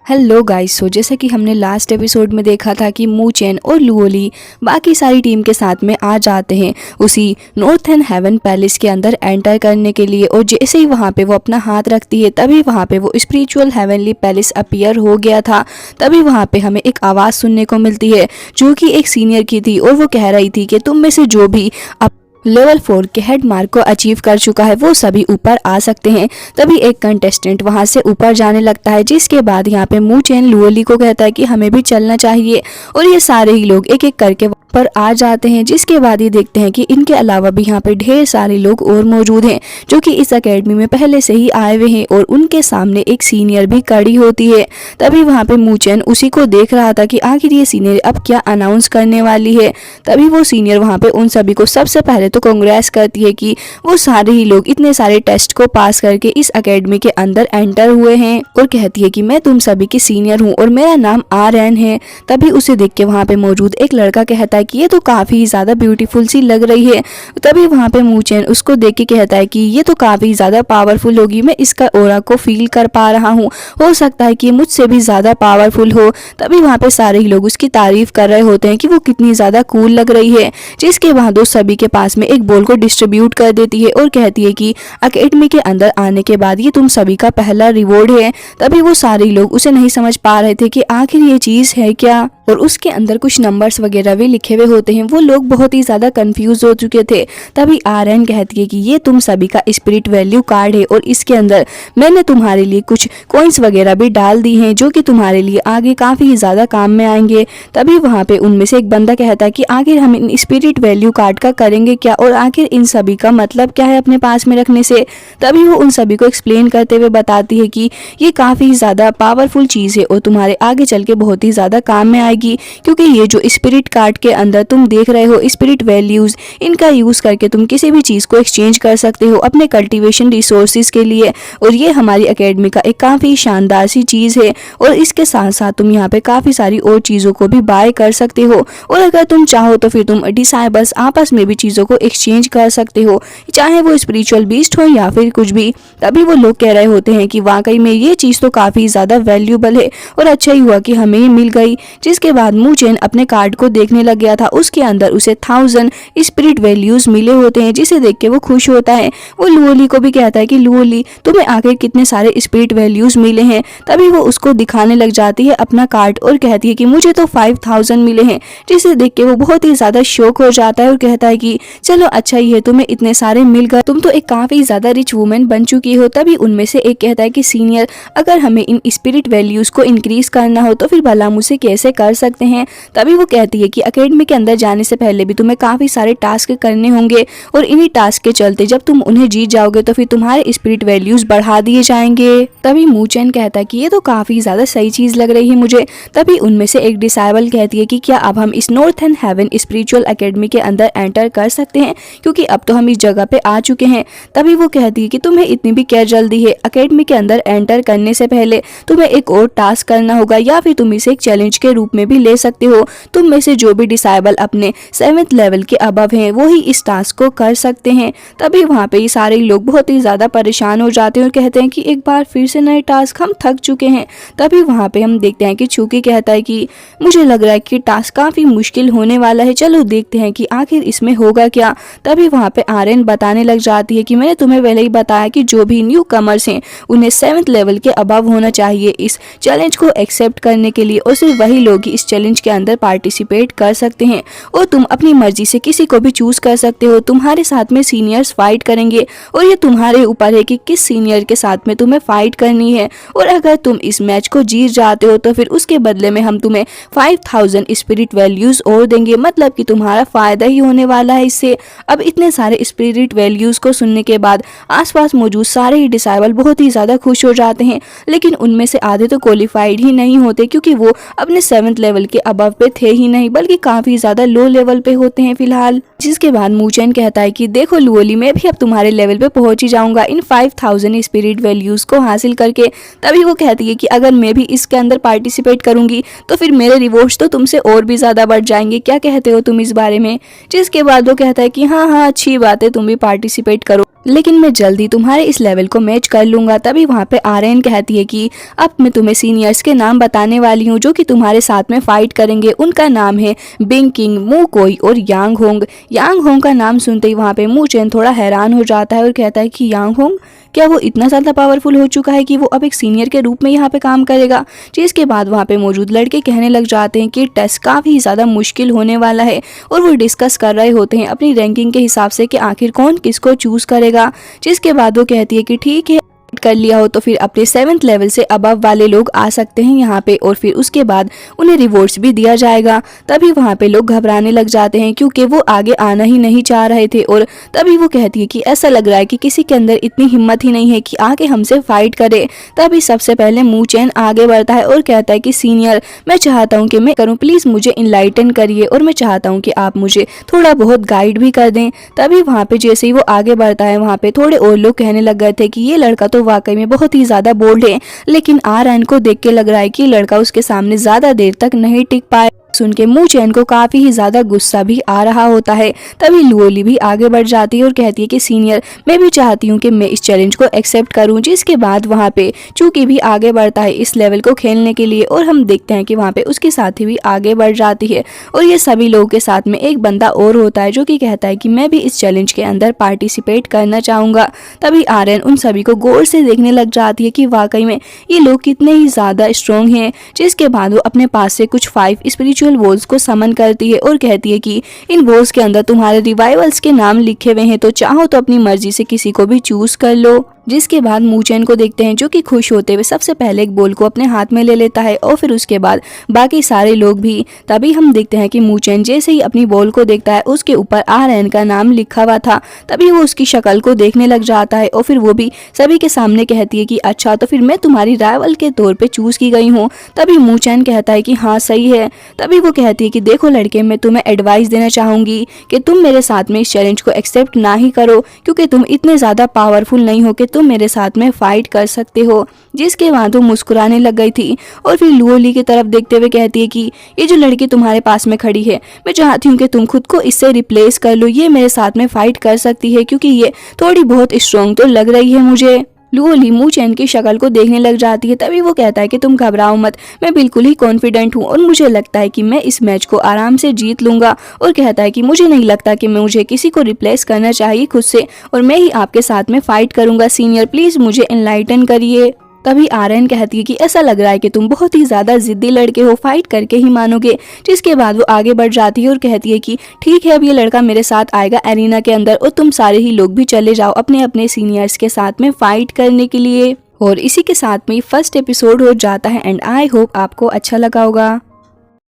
Hello guys. सो जैसे कि हमने लास्ट एपिसोड में देखा था कि मू चेन और लुओली बाकी सारी टीम के साथ में आ जाते हैं उसी नॉर्थन हेवन पैलेस के अंदर एंटर करने के लिए, और जैसे ही वहाँ पे वो अपना हाथ रखती है तभी वहाँ पे वो स्पिरिचुअल हेवनली पैलेस अपीयर हो गया था। तभी वहाँ पे हमें एक आवाज़ सुनने को मिलती है जो कि एक सीनियर की थी, और वो कह रही थी कि तुम में से जो भी लेवल 4 के हेड मार्क को अचीव कर चुका है वो सभी ऊपर आ सकते हैं। तभी एक कंटेस्टेंट वहां से ऊपर जाने लगता है, जिसके बाद यहाँ पे मू चेन लुओली को कहता है कि हमें भी चलना चाहिए, और ये सारे ही लोग एक एक करके पर आ जाते हैं। जिसके बाद ये देखते हैं कि इनके अलावा भी यहाँ पे ढेर सारे लोग और मौजूद हैं जो कि इस एकेडमी में पहले से ही आए हुए हैं, और उनके सामने एक सीनियर भी खड़ी होती है। तभी वहाँ पे मू चेन उसी को देख रहा था कि आखिर ये सीनियर अब क्या अनाउंस करने वाली है। तभी वो सीनियर वहाँ पे उन सभी को सबसे पहले तो कांग्रेस करती है कि वो सारे ही लोग इतने सारे टेस्ट को पास करके इस एकेडमी के अंदर एंटर हुए हैं, और कहती है कि मैं तुम सभी की सीनियर हूँ और मेरा नाम आर्यन है। तभी उसे देख के वहाँ पे मौजूद एक लड़का कहता है कि ये तो काफी ज्यादा ब्यूटीफुल सी लग रही है। तभी वहाँ पे मू चेन उसको देख के कहता है कि ये तो काफी ज्यादा पावरफुल होगी, मैं इसका ऑरा को फील कर पा रहा हूँ, हो सकता है कि मुझसे भी ज्यादा पावरफुल हो। तभी वहाँ पे सारे ही लोग उसकी तारीफ कर रहे होते हैं कि वो कितनी ज्यादा कूल लग रही है। जिसके बाद वो सभी के पास में एक बॉल को डिस्ट्रीब्यूट कर देती है और कहती है कि अकेडमी के अंदर आने के बाद ये तुम सभी का पहला रिवॉर्ड है। तभी वो सारे लोग उसे नहीं समझ पा रहे थे कि आखिर ये चीज है क्या, और उसके अंदर कुछ नंबर्स वगैरह भी लिखे हुए होते हैं। वो लोग बहुत ही ज्यादा कंफ्यूज हो चुके थे। तभी आर्यन कहती है कि ये तुम सभी का स्पिरिट वैल्यू कार्ड है, और इसके अंदर मैंने तुम्हारे लिए कुछ कॉइन्स वगैरह भी डाल दी हैं जो कि तुम्हारे लिए आगे काफी ज्यादा काम में आएंगे। तभी वहाँ पे उनमें से एक बंदा कहता है कि आखिर हम इन स्पिरिट वैल्यू कार्ड का करेंगे क्या, और आखिर इन सभी का मतलब क्या है अपने पास में रखने से। तभी वो उन सभी को एक्सप्लेन करते हुए बताती है कि ये काफी ज्यादा पावरफुल चीज है और तुम्हारे आगे चल के बहुत ही ज्यादा काम में आएगी, क्योंकि ये जो स्पिरिट कार्ड के अंदर तुम देख रहे हो स्पिरिट वैल्यूज, इनका यूज करके तुम किसी भी चीज को एक्सचेंज कर सकते हो अपने कल्टीवेशन रिसोर्सेज के लिए, और ये हमारी एकेडमी का एक काफी शानदार सी चीज है। और इसके साथ साथ तुम यहाँ पे काफी सारी और चीजों को भी बाय कर सकते हो, और अगर तुम चाहो तो फिर तुम डिसाइबल्स आपस में भी चीजों को एक्सचेंज कर सकते हो, चाहे वो स्पिरिचुअल बीस्ट हो या फिर कुछ भी। तभी वो लोग कह रहे होते हैं कि वाकई में ये चीज तो काफी ज्यादा वैल्यूबल है, और अच्छा ही हुआ कि हमें ये मिल गई। जिसके बाद मू चेन अपने कार्ड को देखने लग गया था, उसके अंदर उसे 1000 स्पिरिट वैल्यूज मिले होते हैं, जिसे देख के वो खुश होता है। वो लुओली को भी कहता है कि लुओली तुम्हें आखिर कितने सारे स्पिरिट वैल्यूज मिले हैं। तभी वो उसको दिखाने लग जाती है अपना कार्ड और कहती है कि मुझे तो 5000 मिले हैं, जिसे देख के वो बहुत ही ज्यादा शौक हो जाता है और कहता है कि चलो अच्छा ही है तुम्हें इतने सारे मिल गए, तुम तो एक काफी ज्यादा रिच वुमेन बन चुकी हो। तभी उनमें से एक कहता है कि सीनियर अगर हमें इन स्पिरिट वैल्यूज को इंक्रीज करना हो तो फिर भला मुझसे कैसे कर सकते हैं। तभी वो कहती है कि एकेडमी के अंदर जाने से पहले भी तुम्हें काफी सारे टास्क करने होंगे, और इन्हीं टास्क के चलते जब तुम उन्हें जीत जाओगे तो फिर तुम्हारे स्पिरिट वैल्यूज बढ़ा दिए जाएंगे। तभी मू चेन कहता है कि ये तो काफी ज्यादा सही चीज लग रही है मुझे। तभी उनमें से एक डिसाइबल कहती है कि क्या अब हम इस नॉर्थन हेवन स्पिरिचुअल एकेडमी के अंदर एंटर कर सकते हैं, क्योंकि अब तो हम इस जगह पे आ चुके हैं। तभी वो कहती है कि तुम्हें इतनी भी क्या जल्दी है, एकेडमी के अंदर एंटर करने से पहले तुम्हें एक और टास्क करना होगा, या फिर तुम इसे एक चैलेंज के रूप में भी ले सकते हो। तुम में से जो भी डिसाइबल अपने 7th लेवल के अबव हैं वो ही इस टास्क को कर सकते हैं। तभी वहाँ पे ये सारे लोग बहुत ही ज्यादा परेशान हो जाते हैं और कहते हैं कि एक बार फिर से नए टास्क, हम थक चुके हैं। तभी वहाँ पे हम देखते हैं कि चूकी कहता है कि मुझे लग रहा है कि टास्क काफी मुश्किल होने वाला है, चलो देखते हैं कि आखिर इसमें होगा क्या। तभी वहाँ पे आर्यन बताने लग जाती है कि मैंने तुम्हें पहले ही बताया कि जो भी न्यू कमर्स हैं उन्हें 7th लेवल के अबव होना चाहिए इस चैलेंज को एक्सेप्ट करने के लिए, और सिर्फ वही लोग इस चैलेंज के अंदर पार्टिसिपेट कर सकते हैं, और तुम अपनी मर्जी से किसी को भी चूज कर सकते हो। तुम्हारे साथ में सीनियर्स फाइट करेंगे, और ये तुम्हारे ऊपर है कि किस सीनियर के साथ में तुम्हें फाइट करनी है, और अगर तुम इस मैच को जीत जाते हो तो फिर उसके बदले में हम तुम्हें 5000 स्पिरिट वैल्यूज और देंगे, मतलब कि तुम्हारा फायदा ही होने वाला है इससे। अब इतने सारे स्पिरिट वैल्यूज को सुनने के बाद आसपास मौजूद सारे ही डिसाइबल बहुत ही ज्यादा खुश हो जाते हैं, लेकिन उनमें से आधे तो क्वालिफाइड ही नहीं होते, क्योंकि वो अपने 7th लेवल के अबव पे थे ही नहीं, बल्कि काफी ज्यादा लो लेवल पे होते हैं फिलहाल। जिसके बाद मू चेन कहता है कि देखो लुओली, मैं भी अब तुम्हारे लेवल पे पहुंच ही जाऊंगा इन 5000 स्पिरिट वैल्यूज को हासिल करके। तभी वो कहती है कि अगर मैं भी इसके अंदर पार्टिसिपेट करूंगी तो फिर मेरे रिवॉर्ड्स तो तुमसे और भी ज्यादा बढ़ जाएंगे, क्या कहते हो तुम इस बारे में। जिसके बाद वो कहता है कि हाँ हाँ अच्छी बात है, तुम भी पार्टिसिपेट करो। लेकिन मैं जल्दी तुम्हारे इस लेवल को मैच कर लूंगा। तभी वहाँ पे आर्यन कहती है कि अब मैं तुम्हें सीनियर्स के नाम बताने वाली हूँ जो कि तुम्हारे साथ में फाइट करेंगे। उनका नाम है बिंग किंग, मू कोई और यांग होंग। यांग होंग का नाम सुनते ही वहाँ पे मू चेन थोड़ा हैरान हो जाता है और कहता है कि यांग होंग क्या वो इतना ज़्यादा पावरफुल हो चुका है कि वो अब एक सीनियर के रूप में यहाँ पे काम करेगा। जिसके बाद वहाँ पे मौजूद लड़के कहने लग जाते हैं कि टेस्ट काफ़ी ज़्यादा मुश्किल होने वाला है और वो डिस्कस कर रहे होते हैं अपनी रैंकिंग के हिसाब से कि आखिर कौन किसको चूज़ करेगा। जिसके बाद वो कहती है कि ठीक है कर लिया हो तो फिर अपने 7th लेवल से अबव वाले लोग आ सकते हैं यहाँ पे और फिर उसके बाद उन्हें रिवॉर्ड्स भी दिया जाएगा। तभी वहाँ पे लोग घबराने लग जाते हैं क्योंकि वो आगे आना ही नहीं चाह रहे थे और तभी वो कहती है कि ऐसा लग रहा है कि किसी के अंदर इतनी हिम्मत ही नहीं है कि आगे हमसे फाइट करे। तभी सबसे पहले मू चेन आगे बढ़ता है और कहता है कि सीनियर मैं चाहता हूँ कि मैं करूँ, प्लीज़ मुझे इनलाइटन करिए और मैं चाहता हूँ कि आप मुझे थोड़ा बहुत गाइड भी कर दें। तभी वहाँ पे जैसे ही वो आगे बढ़ता है वहाँ पे थोड़े और लोग कहने लग गए थे कि ये लड़का तो वाकई में बहुत ही ज्यादा बोल्ड है, लेकिन आर्यन को देख के लग रहा है कि लड़का उसके सामने ज्यादा देर तक नहीं टिक पाए। सुन के मू चेन को काफी ही ज्यादा गुस्सा भी आ रहा होता है। तभी लुओली भी आगे बढ़ जाती है और कहती है कि सीनियर मैं भी चाहती हूँ कि मैं इस चैलेंज को एक्सेप्ट करूँ। जिसके बाद वहाँ पे चूकी भी आगे बढ़ता है इस लेवल को खेलने के लिए और हम देखते हैं कि वहाँ पे उसके साथी भी आगे बढ़ जाती है और ये सभी लोगों के साथ में एक बंदा और होता है जो कि कहता है कि मैं भी इस चैलेंज के अंदर पार्टिसिपेट करना चाहूँगा। तभी आर्यन उन सभी को गौर से देखने लग जाती है कि वाकई में ये लोग कितने ही ज़्यादा स्ट्रॉन्ग हैं। जिसके बाद वो अपने पास से कुछ 5 स्पिरिचुअल वॉल्स को समन करती है और कहती है कि इन वॉल्स के अंदर तुम्हारे रिवाइवल्स के नाम लिखे हुए हैं, तो चाहो तो अपनी मर्जी से किसी को भी चूज कर लो। जिसके बाद मू चेन को देखते हैं जो कि खुश होते हुए सबसे पहले एक बॉल को अपने हाथ में ले लेता है और फिर उसके बाद बाकी सारे लोग भी। तभी हम देखते हैं कि मू चेन जैसे ही अपनी बॉल को देखता है उसके ऊपर आर्यन का नाम लिखा हुआ था। तभी वो उसकी शक्ल को देखने लग जाता है और फिर वो भी सभी के सामने कहती है कि अच्छा तो फिर मैं तुम्हारी राइवल के तौर पे चूज की गई हूँ। तभी मू चेन कहता है कि हाँ सही है। तभी वो कहती है कि देखो लड़के मैं तुम्हें एडवाइस देना चाहूंगी कि तुम मेरे साथ में इस चैलेंज को एक्सेप्ट ना ही करो क्योंकि तुम इतने ज्यादा पावरफुल नहीं हो कि तुम मेरे साथ में फाइट कर सकते हो। जिसके बाद वो मुस्कुराने लग गई थी और फिर लुओली की तरफ देखते हुए कहती है कि ये जो लड़की तुम्हारे पास में खड़ी है मैं चाहती हूँ कि तुम खुद को इससे रिप्लेस कर लो, ये मेरे साथ में फाइट कर सकती है क्योंकि ये थोड़ी बहुत स्ट्रॉन्ग तो लग रही है मुझे। लुओली मू चेन की शक्ल को देखने लग जाती है। तभी वो कहता है कि तुम घबराओ मत, मैं बिल्कुल ही कॉन्फिडेंट हूँ और मुझे लगता है कि मैं इस मैच को आराम से जीत लूंगा। और कहता है कि मुझे नहीं लगता कि मुझे किसी को रिप्लेस करना चाहिए खुद से और मैं ही आपके साथ में फाइट करूंगा। सीनियर प्लीज मुझे एनलाइटन करिए। तभी आर्यन कहती है कि ऐसा लग रहा है कि तुम बहुत ही ज्यादा जिद्दी लड़के हो, फाइट करके ही मानोगे। जिसके बाद वो आगे बढ़ जाती है और कहती है कि ठीक है अब ये लड़का मेरे साथ आएगा एरिना के अंदर और तुम सारे ही लोग भी चले जाओ अपने अपने सीनियर्स के साथ में फाइट करने के लिए। और इसी के साथ में फर्स्ट एपिसोड हो जाता है एंड आई होप आपको अच्छा लगा होगा।